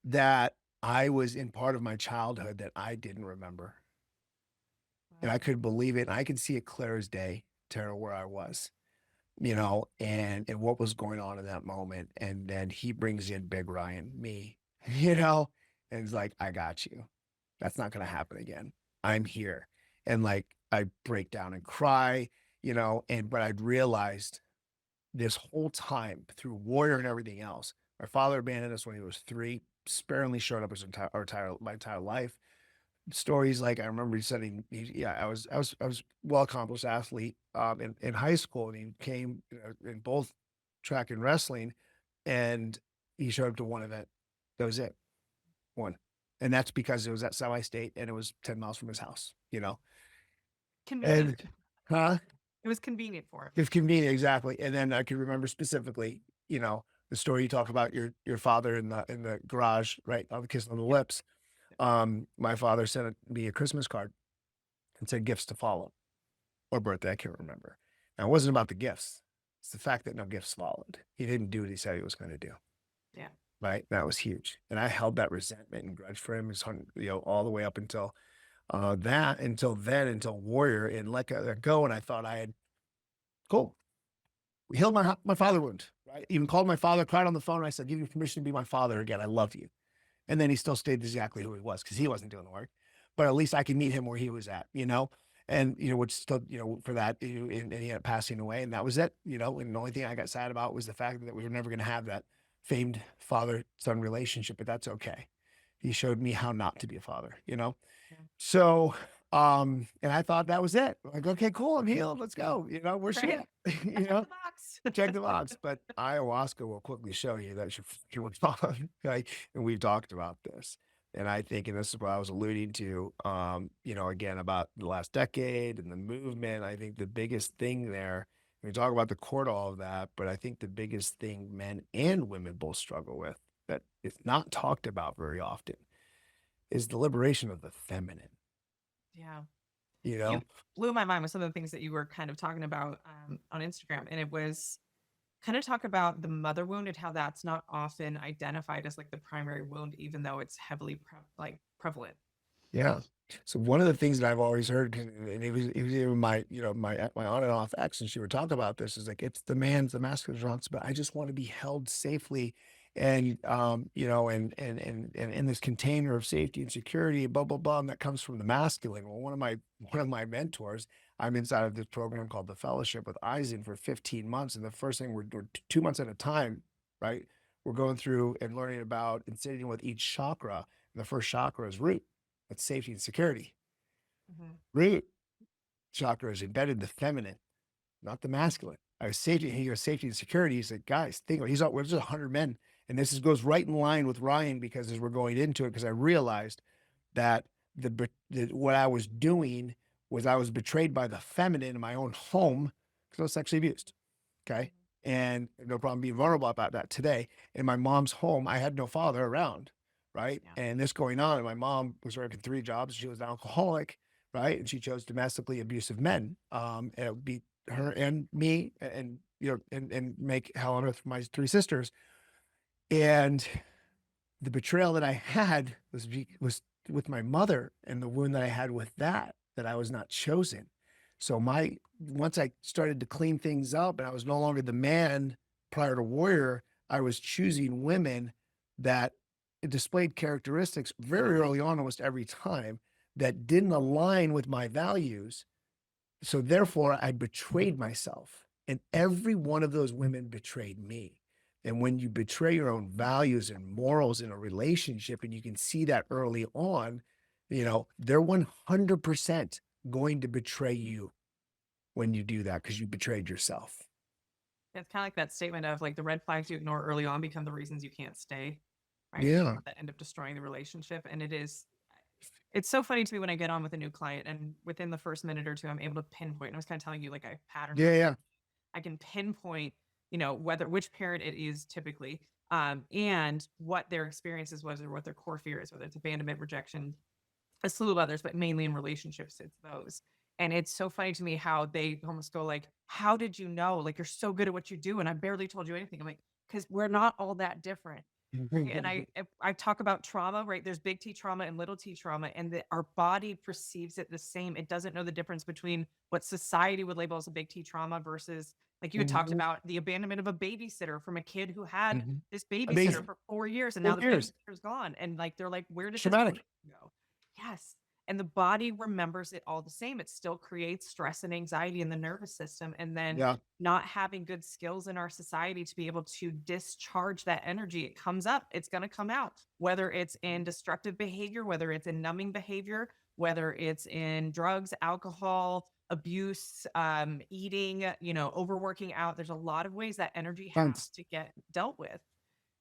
that I was in part of my childhood that I didn't remember. And I Wow. could believe it. And I could see it clear as day, Tara, where I was, and what was going on in that moment. And then he brings in Big Ryan, me, and he's like, I got you. That's not going to happen again. I'm here. And like, I break down and cry, but I'd realized this whole time through Warrior and everything else, my father abandoned us when he was 3, sparingly showed up my entire life. Stories like I remember he said I was well accomplished athlete in high school, and he came in both track and wrestling, and he showed up to one event. That was it, one, and that's because it was at semi-state and it was 10 miles from his house. Convenient. And huh? It was convenient for him. If convenient, exactly. And then I can remember specifically, the story you talk about your father in the garage, right? On the kiss on the lips. My father sent me a Christmas card and said gifts to follow, or birthday, I can't remember. Now, it wasn't about the gifts. It's the fact that no gifts followed. He didn't do what he said he was going to do. Yeah. Right. That was huge. And I held that resentment and grudge for him, all the way up until until Warrior and let that go. And I thought I had, cool. We healed my father wound, right? Even called my father, cried on the phone. And I said, give you permission to be my father again. I love you. And then he still stayed exactly who he was because he wasn't doing the work. But at least I could meet him where he was at, and, which still, for that, and he ended up passing away. And that was it, and the only thing I got sad about was the fact that we were never going to have that famed father-son relationship, but that's okay. He showed me how not to be a father. Yeah. So, and I thought that was it. Like, okay, cool. I'm healed. Let's go. Where's she Right. at? Check the box. Check the box. But ayahuasca will quickly show you that you're wrong. Right? And we've talked about this. And I think, and this is what I was alluding to, again, about the last decade and the movement. I think the biggest thing there, we talk about the core to all of that, but I think the biggest thing men and women both struggle with that is not talked about very often is the liberation of the feminine. Yeah. You You know, blew my mind with some of the things that you were kind of talking about on Instagram. And it was kind of talk about the mother wound and how that's not often identified as like the primary wound, even though it's heavily prevalent. yeah. So one of the things that I've always heard, and it was even my, my on and off ex, and she would talk about this, is like, it's the masculine responsibility. I just want to be held safely and, and in this container of safety and security, blah, blah, blah. And that comes from the masculine. Well, one of my mentors, I'm inside of this program called the Fellowship with Eisen for 15 months. And the first thing we're 2 months at a time, right? We're going through and learning about and sitting with each chakra. And the first chakra is root. That's safety and security. Mm-hmm. Root chakra is embedded in the feminine, not the masculine. I was safety. He goes safety and security. He said, guys, think about it. We're just 100 men, and this goes right in line with Ryan because as we're going into it, because I realized that what I was doing was I was betrayed by the feminine in my own home because I was sexually abused. Okay. And no problem being vulnerable about that today. In my mom's home, I had no father around. Right. Yeah. And this going on, and my mom was working 3 jobs. She was an alcoholic. Right. And she chose domestically abusive men. And it would be her and me and make hell on earth for my 3 sisters. And the betrayal that I had was with my mother and the wound that I had with that I was not chosen. So once I started to clean things up and I was no longer the man prior to Warrior, I was choosing women that displayed characteristics very early on, almost every time, that didn't align with my values. So therefore I betrayed myself, and every one of those women betrayed me. And when you betray your own values and morals in a relationship, and you can see that early on, they're 100% going to betray you when you do that because you betrayed yourself. It's kind of like that statement of like the red flags you ignore early on become the reasons you can't stay, right? Yeah. That end up destroying the relationship. And it's It's so funny to me when I get on with a new client and within the first minute or two, I'm able to pinpoint. I was kind of telling you like I pattern Yeah, yeah. I can pinpoint, which parent it is typically, and what their experiences was or what their core fear is, whether it's abandonment, rejection, a slew of others, but mainly in relationships, it's those. And it's so funny to me how they almost go like, "How did you know? Like you're so good at what you do, and I barely told you anything." I'm like, "Because we're not all that different." Right, and I talk about trauma, right? There's big T trauma and little T trauma, and that our body perceives it the same. It doesn't know the difference between what society would label as a big T trauma versus, like you had talked Mhm, about, the abandonment of a babysitter from a kid who had mhm. this babysitter Amazing. for 4 years, and now 4 the years. babysitter's gone, and like they're like, "Where did this Traumatic. person go?" Yes, and the body remembers it all the same. It still creates stress and anxiety in the nervous system, and then Yeah. not having good skills in our society to be able to discharge that energy. It comes up, it's going to come out, whether it's in destructive behavior, whether it's in numbing behavior, whether it's in drugs, alcohol, abuse, eating, overworking out. There's a lot of ways that energy has Tons. to get dealt with.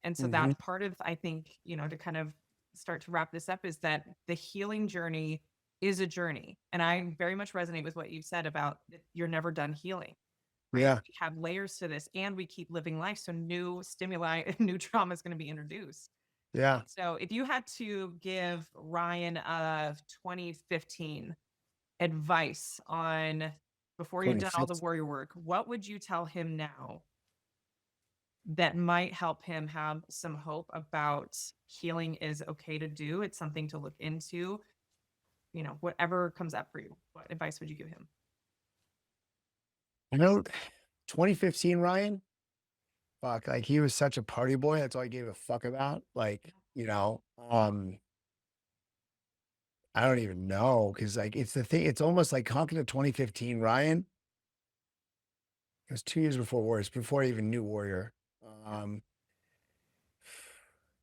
And so Mhm. that's part of, I think, to kind of start to wrap this up is that the healing journey is a journey. And I very much resonate with what you said about that you're never done healing, right? Yeah. We have layers to this and we keep living life. So new stimuli, new trauma is going to be introduced. Yeah. So if you had to give Ryan of 2015 advice on before you've done all the 26. warrior work, what would you tell him now that might help him have some hope about healing is okay to do? It's something to look into, whatever comes up for you. What advice would you give him? I know 2015 Ryan, fuck, like he was such a party boy. That's all he gave a fuck about. Like, I don't even know because like it's the thing. It's almost like talking to 2015 Ryan. It was 2 years before Warriors, before I even knew Warrior. Um,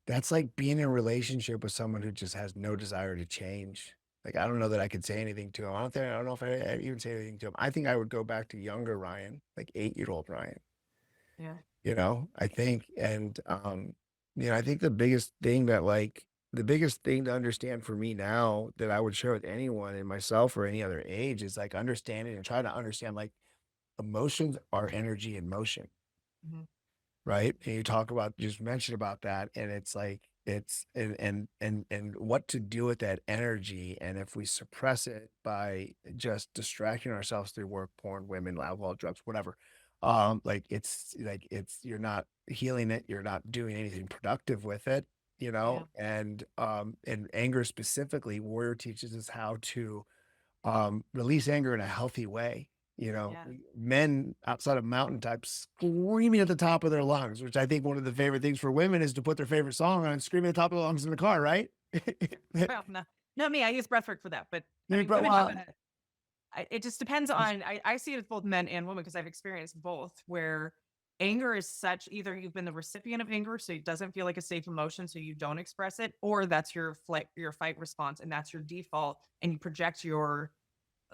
that's like being in a relationship with someone who just has no desire to change. Like I don't know that I could say anything to him. I don't know if I even say anything to him. I think I would go back to younger Ryan, like 8-year-old Ryan. Yeah. I think, and I think the biggest thing to understand for me now that I would share with anyone and myself or any other age is like understanding and trying to understand like emotions are energy in motion, Mhm. right? And you talk about just mention about that, and it's like it's and what to do with that energy, and if we suppress it by just distracting ourselves through work, porn, women, alcohol, drugs, whatever, it's you're not healing it, you're not doing anything productive with it, Yeah. and anger specifically, Warrior teaches us how to release anger in a healthy way. Yeah. Men outside of mountain types screaming at the top of their lungs, which I think one of the favorite things for women is to put their favorite song on and scream at the top of their lungs in the car, right? Well, no, not me. I use breathwork for that. But I Yeah, mean, but women have well, a, it just depends on, I see it as both men and women because I've experienced both where anger is such either you've been the recipient of anger, so it doesn't feel like a safe emotion, so you don't express it, or that's your fight response and that's your default and you project your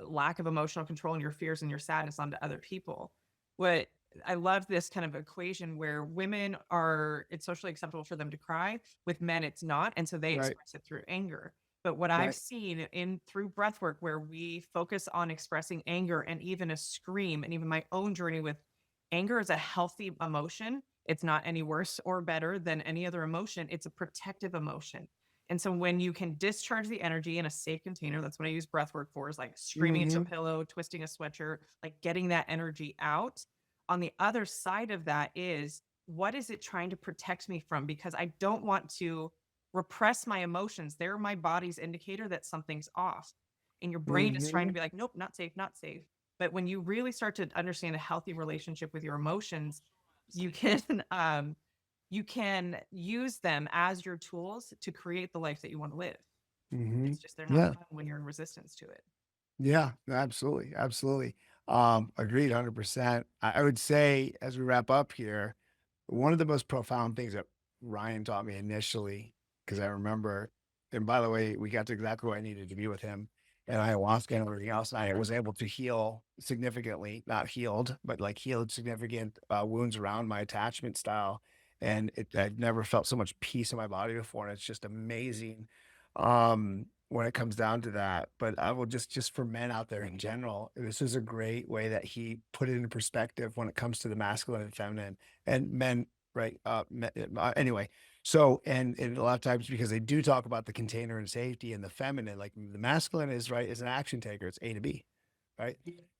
lack of emotional control and your fears and your sadness onto other people. What I love this kind of equation where women are, it's socially acceptable for them to cry. With men, it's not. And so they right, express it through anger. But what I've right. seen in through breathwork, where we focus on expressing anger and even a scream, and even my own journey with anger is a healthy emotion. It's not any worse or better than any other emotion. It's a protective emotion. And so when you can discharge the energy in a safe container, that's what I use breath work for, is like screaming into a Mhm, pillow, twisting a sweatshirt, like getting that energy out. On the other side of that is, what is it trying to protect me from? Because I don't want to repress my emotions. They're my body's indicator that something's off. And your brain is trying to mhm, be like, nope, not safe, not safe. But when you really start to understand a healthy relationship with your emotions, you can you can use them as your tools to create the life that you want to live. mhm. It's just they're not Yeah, fun when you're in resistance to it. yeah, absolutely, absolutely. Agreed, 100%. I would say as we wrap up here, one of the most profound things that Ryan taught me initially, because I remember, and by the way, we got to exactly where I needed to be with him and ayahuasca and everything else. And I was able to heal significantly, not healed, but like healed significant wounds around my attachment style. And I've never felt so much peace in my body before. And it's just amazing. when it comes down to that. But I will just for men out there in general, this is a great way that he put it into perspective when it comes to the masculine and feminine and men, right? Anyway, so and a lot of times because they do talk about the container and safety and the feminine, like the masculine is right is an action taker. It's A to B, right?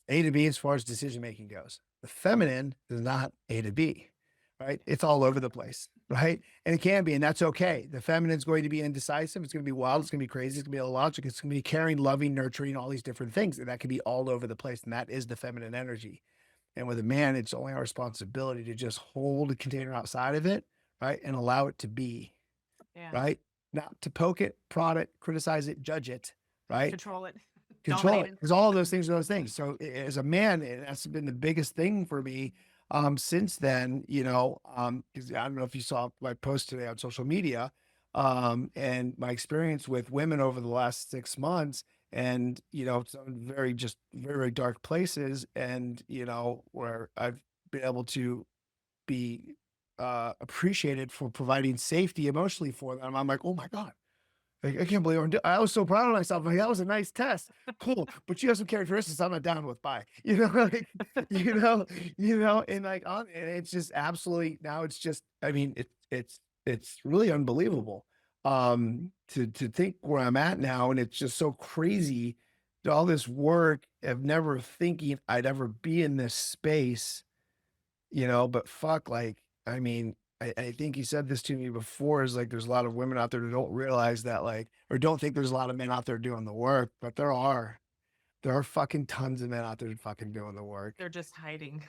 A to B as far as decision making goes. The feminine is not A to B, right? It's all over the place, right? And it can be, and that's okay. The feminine is going to be indecisive. It's going to be wild. It's going to be crazy. It's going to be illogical. It's going to be caring, loving, nurturing, all these different things. And that can be all over the place. And that is the feminine energy. And with a man, it's only our responsibility to just hold the container outside of it, right? And allow it to be, Yeah. right? Not to poke it, prod it, criticize it, judge it, right? Control it. Control Dominate it. it. Because all of those things are those things. So as a man, that's been the biggest thing for me since then, because I don't know if you saw my post today on social media, and my experience with women over the last 6 months and, some very, very dark places and, where I've been able to be appreciated for providing safety emotionally for them. I'm like, oh my God. Like, I can't believe I was so proud of myself. Like, that was a nice test. Cool. But you have some characteristics I'm not down with. Bye. Like, and like, and it's just absolutely, now it's just, I mean, it's really unbelievable. To think where I'm at now. And it's just so crazy to all this work of never thinking I'd ever be in this space, but fuck, like, I mean, I think he said this to me before is like, there's a lot of women out there who don't realize that, like, or don't think there's a lot of men out there doing the work, but there are fucking tons of men out there fucking doing the work. They're just hiding.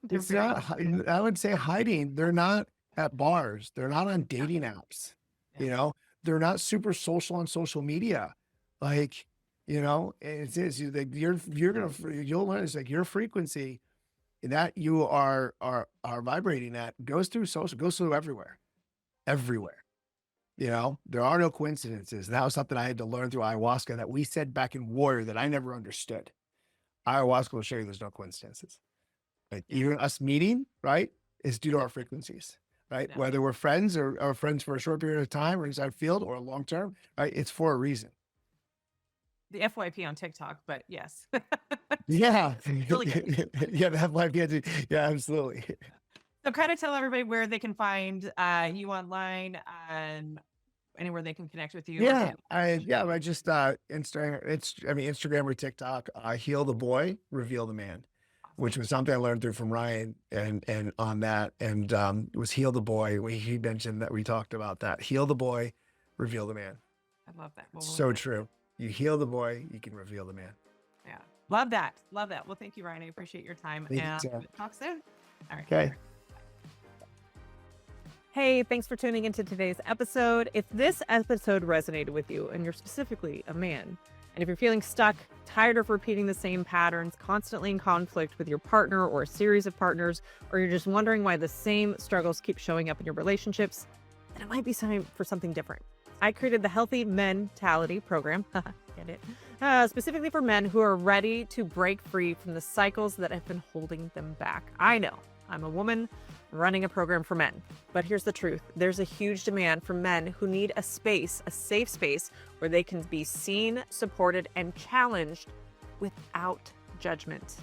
It's not, I would say hiding. They're not at bars. They're not on dating apps. They're not super social on social media. Like, it's like you'll learn it's like your frequency that you are vibrating at goes through social, goes through everywhere. There are no coincidences. And that was something I had to learn through ayahuasca that we said back in Warrior that I never understood. Ayahuasca will show you there's no coincidences. Like even us meeting, right, is due to our frequencies, right? Yeah. Whether we're friends or friends for a short period of time or inside field or long term, right? It's for a reason. The FYP on TikTok, but yes. Yeah. Really good. Yeah, the FYP. Yeah, absolutely. So kind of tell everybody where they can find you online and anywhere they can connect with you. Yeah, I just Instagram or TikTok, heal the boy, reveal the man, which was something I learned through from Ryan and on that. And it was heal the boy. He mentioned that we talked about that. Heal the boy, reveal the man. I love that. So true. You heal the boy, you can reveal the man. Yeah. Love that. Love that. Well, thank you, Ryan. I appreciate your time. And talk soon. All right. Okay. Hey, thanks for tuning into today's episode. If this episode resonated with you and you're specifically a man, and if you're feeling stuck, tired of repeating the same patterns, constantly in conflict with your partner or a series of partners, or you're just wondering why the same struggles keep showing up in your relationships, then it might be time for something different. I created the Healthy Mentality program, get it, specifically for men who are ready to break free from the cycles that have been holding them back. I know, I'm a woman running a program for men, but here's the truth. There's a huge demand for men who need a space, a safe space, where they can be seen, supported, and challenged without judgment.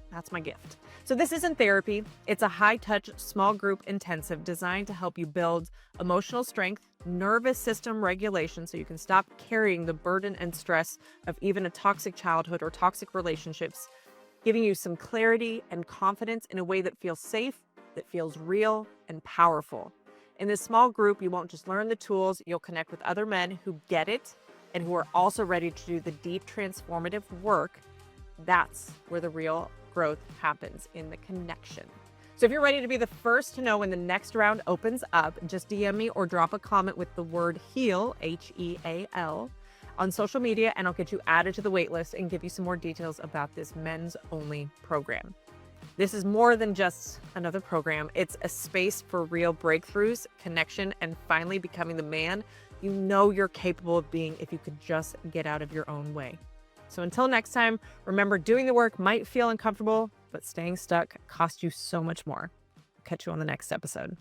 That's my gift. So this isn't therapy. It's a high-touch, small group intensive designed to help you build emotional strength, nervous system regulation so you can stop carrying the burden and stress of even a toxic childhood or toxic relationships, giving you some clarity and confidence in a way that feels safe, that feels real and powerful. In this small group, you won't just learn the tools, you'll connect with other men who get it and who are also ready to do the deep transformative work. That's where the real growth happens, in the connection. So if you're ready to be the first to know when the next round opens up, just DM me or drop a comment with the word HEAL, HEAL, on social media, and I'll get you added to the waitlist and give you some more details about this men's only program. This is more than just another program. It's a space for real breakthroughs, connection, and finally becoming the man you know you're capable of being if you could just get out of your own way. So until next time, remember, doing the work might feel uncomfortable, but staying stuck costs you so much more. I'll catch you on the next episode.